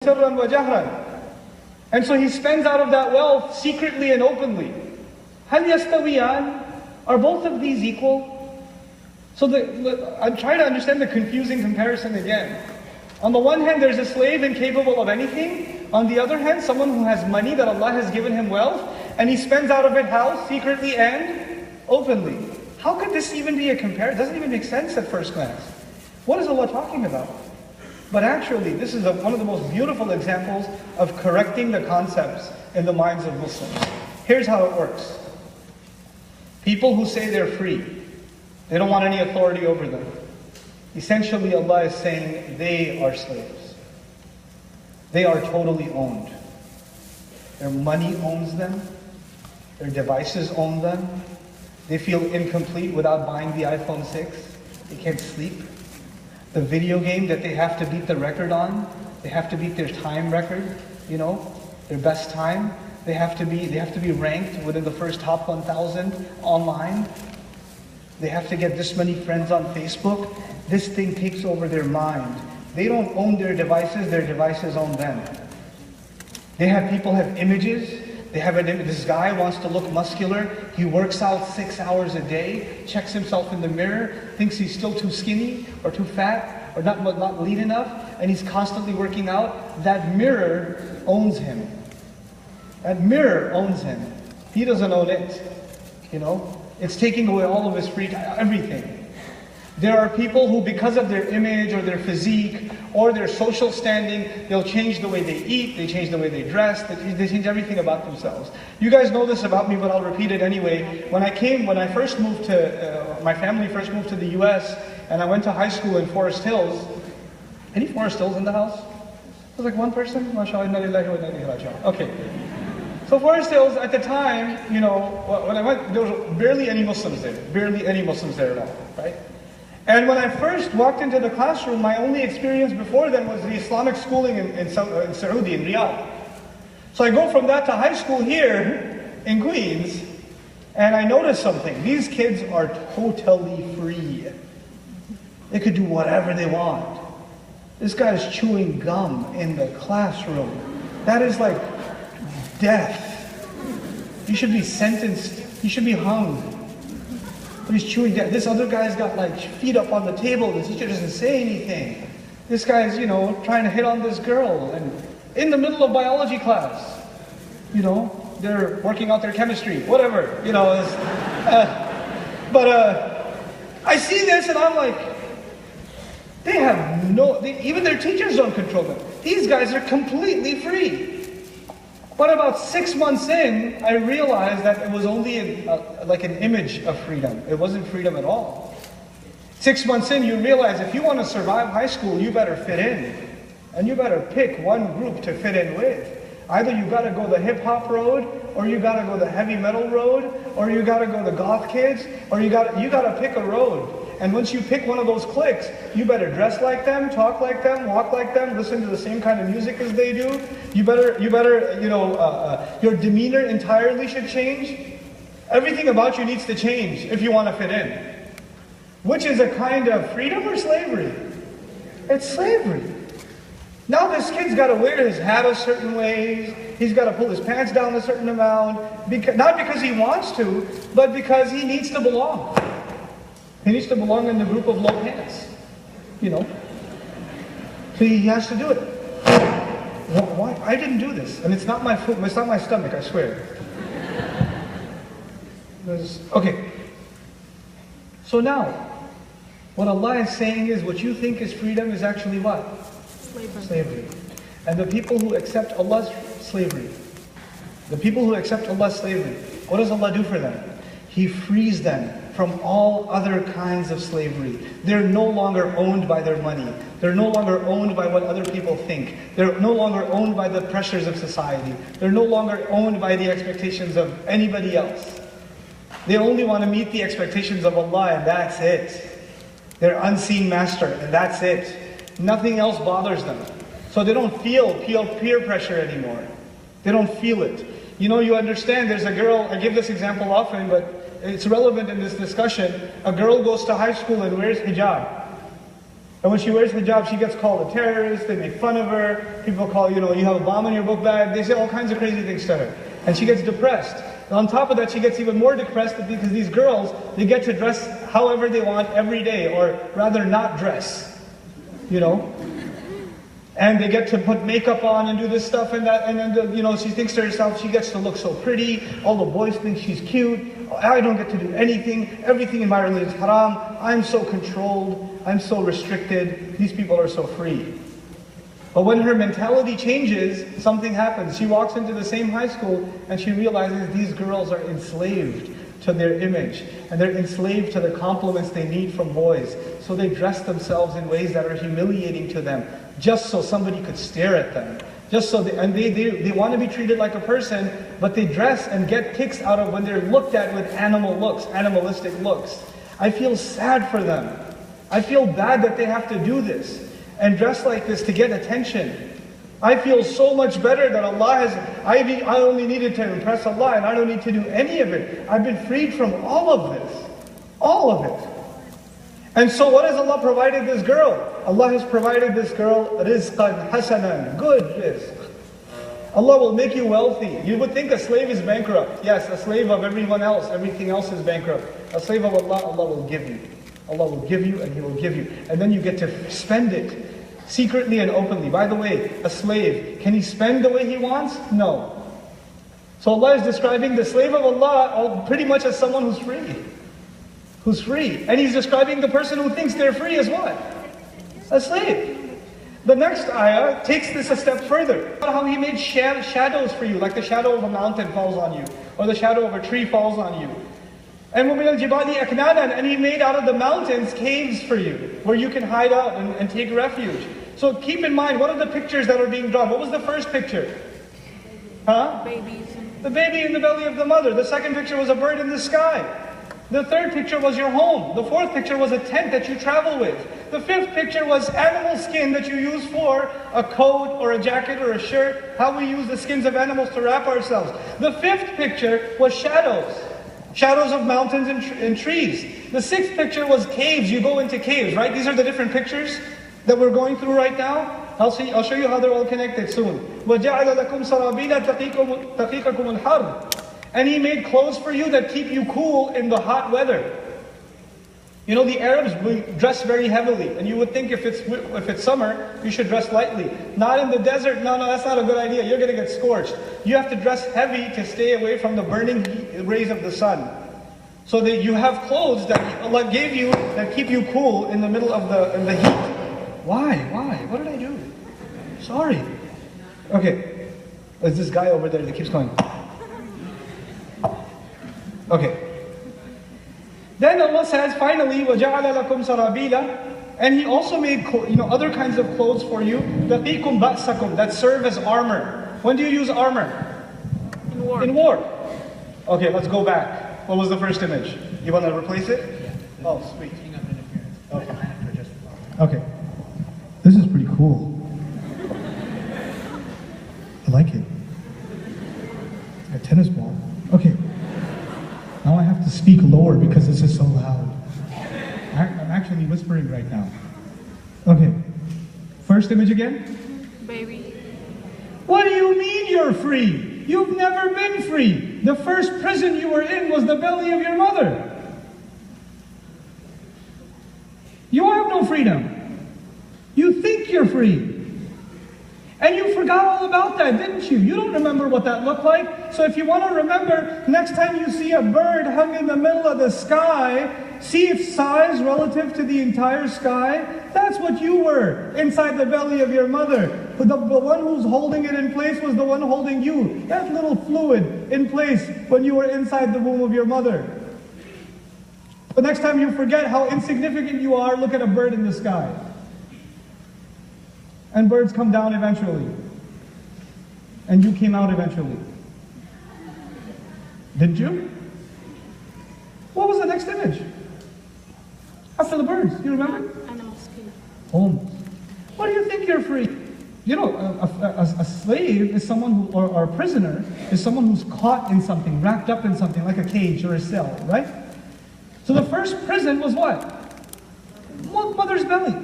سرًا وجهرًا. And so he spends out of that wealth secretly and openly. هل يستويان? Are both of these equal? So I'm trying to understand the confusing comparison again. On the one hand, there's a slave incapable of anything. On the other hand, someone who has money that Allah has given him wealth, and he spends out of it how? Secretly and openly. How could this even be a comparison? It doesn't even make sense at first glance. What is Allah talking about? But actually, this is one of the most beautiful examples of correcting the concepts in the minds of Muslims. Here's how it works. People who say they're free, they don't want any authority over them. Essentially, Allah is saying they are slaves. They are totally owned. Their money owns them. Their devices own them. They feel incomplete without buying the iPhone 6. They can't sleep. The video game that they have to beat the record on, they have to beat their time record, their best time. They have to be ranked within the first top 1,000 online. They have to get this many friends on Facebook. This thing takes over their mind. They don't own their devices own them. People have images. They have this guy wants to look muscular. He works out 6 hours a day, checks himself in the mirror, thinks he's still too skinny or too fat or not lean enough, and he's constantly working out. That mirror owns him. That mirror owns him. He doesn't own it. It's taking away all of his free time, everything. There are people who, because of their image or their physique or their social standing, they'll change the way they eat, they change the way they dress, they change everything about themselves. You guys know this about me, but I'll repeat it anyway. When my family first moved to the US, and I went to high school in Forest Hills. Any Forest Hills in the house? There's like one person? MashaAllah. Okay. So Forest Hills, at the time, when I went, there was barely any Muslims there at all, right? And when I first walked into the classroom, my only experience before then was the Islamic schooling in Saudi, in Riyadh. So I go from that to high school here in Queens, and I noticed something. These kids are totally free. They could do whatever they want. This guy's chewing gum in the classroom. That is like death. He should be sentenced. He should be hung. But he's chewing death. This other guy's got feet up on the table. The teacher doesn't say anything. This guy's, trying to hit on this girl. And in the middle of biology class, they're working out their chemistry, whatever, I see this and I'm like, they have even their teachers don't control them. These guys are completely free. But about 6 months in, I realized that it was only like an image of freedom. It wasn't freedom at all. 6 months in, you realize if you want to survive high school, you better fit in. And you better pick one group to fit in with. Either you got to go the hip-hop road, or you got to go the heavy metal road, or you got to go the goth kids, or you got to pick a road. And once you pick one of those cliques, you better dress like them, talk like them, walk like them, listen to the same kind of music as they do. Your demeanor entirely should change. Everything about you needs to change if you want to fit in. Which is a kind of freedom or slavery? It's slavery. Now this kid's got to wear his hat a certain way. He's got to pull his pants down a certain amount. Not because he wants to, but because he needs to belong. He needs to belong in the group of low pants. So he has to do it. Why? I didn't do this. And it's not my foot, it's not my stomach, I swear. Okay. So now, what Allah is saying is what you think is freedom is actually what? Slavery. And the people who accept Allah's slavery, what does Allah do for them? He frees them from all other kinds of slavery. They're no longer owned by their money. They're no longer owned by what other people think. They're no longer owned by the pressures of society. They're no longer owned by the expectations of anybody else. They only want to meet the expectations of Allah, and that's it. Their unseen master, and that's it. Nothing else bothers them. So they don't feel peer pressure anymore. They don't feel it. You understand, there's a girl, I give this example often, but it's relevant in this discussion. A girl goes to high school and wears hijab. And when she wears hijab, she gets called a terrorist, they make fun of her, people call, you have a bomb in your book bag, they say all kinds of crazy things to her. And she gets depressed. And on top of that, she gets even more depressed because these girls, they get to dress however they want every day, or rather not dress, And they get to put makeup on and do this stuff and that, and then, she thinks to herself, she gets to look so pretty, all the boys think she's cute, I don't get to do anything, everything in my religion is haram, I'm so controlled, I'm so restricted, these people are so free. But when her mentality changes, something happens. She walks into the same high school and she realizes these girls are enslaved to their image, and they're enslaved to the compliments they need from boys. So they dress themselves in ways that are humiliating to them, just so somebody could stare at them. Just so they want to be treated like a person, but they dress and get kicks out of when they're looked at with animalistic looks. I feel sad for them. I feel bad that they have to do this and dress like this to get attention. I feel so much better that I only needed to impress Allah and I don't need to do any of it. I've been freed from all of this. All of it. And so what has Allah provided this girl? Allah has provided this girl rizqan hasanan, good rizq. Allah will make you wealthy. You would think a slave is bankrupt. Yes, a slave of everyone else, everything else is bankrupt. A slave of Allah, Allah will give you. Allah will give you and He will give you. And then you get to spend it secretly and openly. By the way, a slave, can he spend the way he wants? No. So Allah is describing the slave of Allah pretty much as someone who's free. Who's free. And He's describing the person who thinks they're free as what? A slave. The next ayah takes this a step further. How He made shadows for you, like the shadow of a mountain falls on you, or the shadow of a tree falls on you. And He made out of the mountains caves for you, where you can hide out and take refuge. So keep in mind, what are the pictures that are being drawn? What was the first picture? Babies. The baby in the belly of the mother. The second picture was a bird in the sky. The third picture was your home. The fourth picture was a tent that you travel with. The fifth picture was animal skin that you use for a coat or a jacket or a shirt. How we use the skins of animals to wrap ourselves. The fifth picture was shadows. Shadows of mountains and trees. The sixth picture was caves. You go into caves, right? These are the different pictures that we're going through right now. I'll show you how they're all connected soon. وَجَعَلَ لَكُمْ سَرَابِيلَ تَقِيكَكُمُ الْحَرِّ. And He made clothes for you that keep you cool in the hot weather. The Arabs dress very heavily, and you would think if it's summer, you should dress lightly. Not in the desert. No, that's not a good idea. You're going to get scorched. You have to dress heavy to stay away from the burning rays of the sun. So that you have clothes that Allah gave you that keep you cool in the middle of the heat. Why? What did I do? Sorry. Okay. There's this guy over there that keeps going. Okay. Then Allah says, finally, وَجَعَلَ لَكُمْ سَرَابِيلَ. And He also made other kinds of clothes for you, تَقِيكُمْ بَأْسَكُمْ, that serve as armor. When do you use armor? In war. In war. Okay, let's go back. What was the first image? You want to replace it? Yeah. Oh, sweet. Okay. Okay. This is pretty cool. I like it. A tennis ball. Okay. Now I have to speak lower because this is so loud. I'm actually whispering right now. Okay. First image again? Baby. What do you mean you're free? You've never been free. The first prison you were in was the belly of your mother. You have no freedom. You think you're free. And you forgot all about that, didn't you? You don't remember what that looked like. So if you want to remember, next time you see a bird hung in the middle of the sky, see its size relative to the entire sky. That's what you were inside the belly of your mother. But the one who's holding it in place was the one holding you. That little fluid in place when you were inside the womb of your mother. The next time you forget how insignificant you are, look at a bird in the sky. And birds come down eventually. And you came out eventually. Didn't you? What was the next image? After the birds, you remember? Animal skin. Homes. What do you think you're free? A slave is someone who, or a prisoner, is someone who's caught in something, wrapped up in something, like a cage or a cell, right? So the first prison was what? Mother's belly.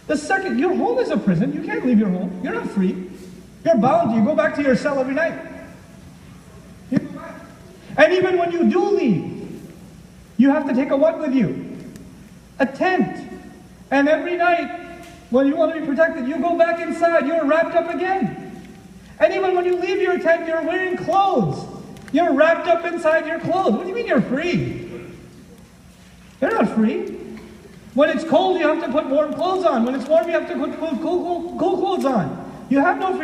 The second, your home is a prison. You can't leave your home. You're not free. You're bound. You go back to your cell every night. You go back. And even when you do leave, you have to take a what with you? A tent. And every night, when you want to be protected, you go back inside. You're wrapped up again. And even when you leave your tent, you're wearing clothes. You're wrapped up inside your clothes. What do you mean you're free? You're not free. When it's cold, you have to put warm clothes on. When it's warm, you have to put cool clothes on. You have no freedom.